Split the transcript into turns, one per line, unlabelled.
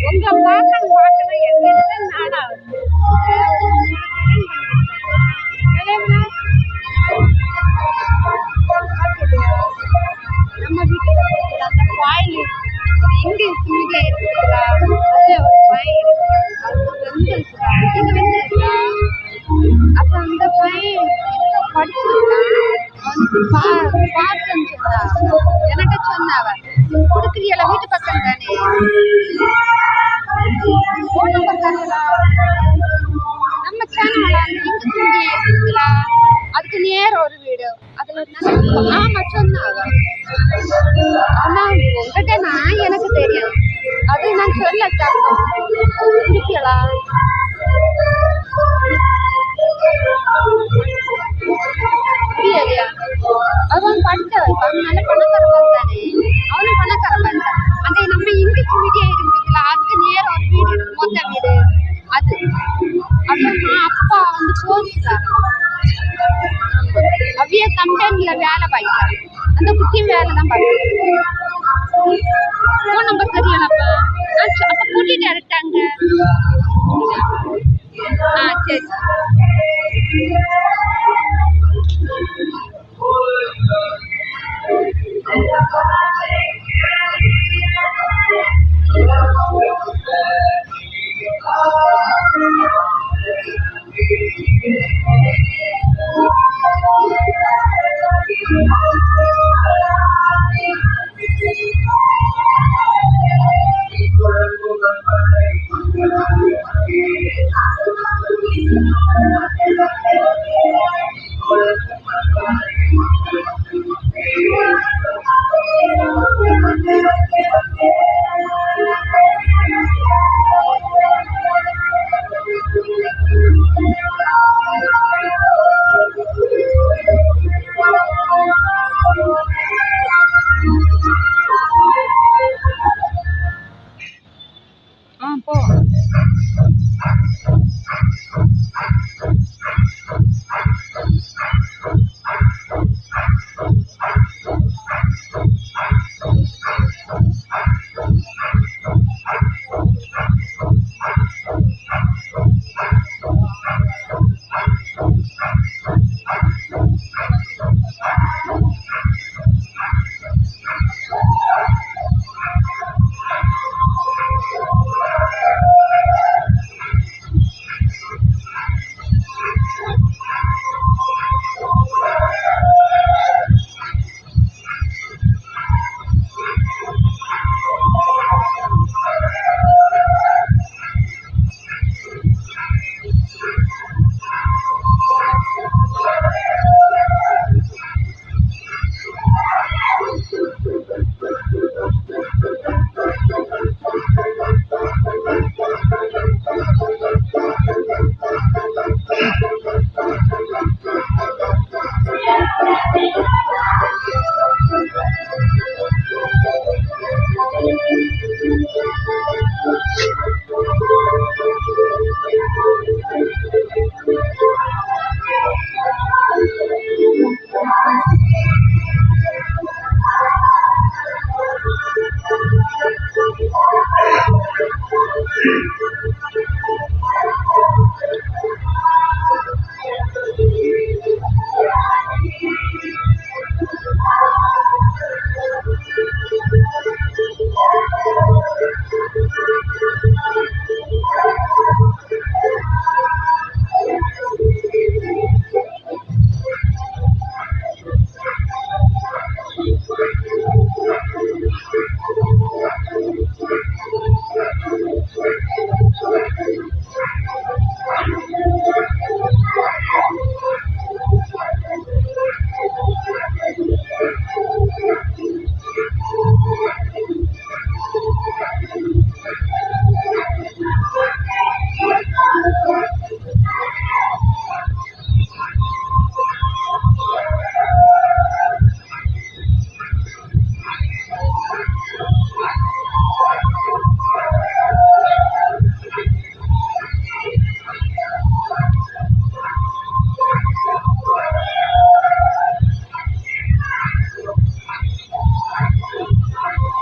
உங்க பார்க்கணும் எங்கிட்ட நாடா நம்ம வீட்டுல அந்த கோயில் எங்க இருக்குங்க இருக்குங்களா அதுல ஒரு கோயில் இருக்கு அது வெந்திருக்கா அப்ப அந்த பையன் படிச்சிருக்கான் பார்த்தேன்னு சொன்னாங்க என்கிட்ட சொன்னாவ கொடுக்குறீங்களா வீட்டு பக்கம் தானே போன் நம்பர் தானேங்களா நம்ம சேனல்ல லிங்க் தூங்கி இருக்குங்களா அதுக்கு நேர ஒரு வீடு அதுல ஆமா சொன்னாவ ஆனா உங்ககிட்ட நான் எனக்கு தெரியும் அது நான் சொல்ல இருக்கீங்களா முடியலையா அவன் படிச்ச அவன் நல்ல பணக்காரன் தானே அவனும் பணக்காரன் தான் அந்த நம்ம இங்கிலீஷ் மீடியம் இருக்குங்களா அதுக்கு நேரம் ஒரு வீடு இருக்கு மொத்த வீடு அது அப்புறமா அப்பா வந்து போலீஸ்காரன் அவ்விய கம்பெனில வேலை பார்க்கிறான் அந்த குட்டி வேலை தான் பார்க்கணும் ஃபோன் நம்பர் தெரியலப்பா அப்ப கூட்டிட்டு இருக்காங்க சரி போ
Thank you.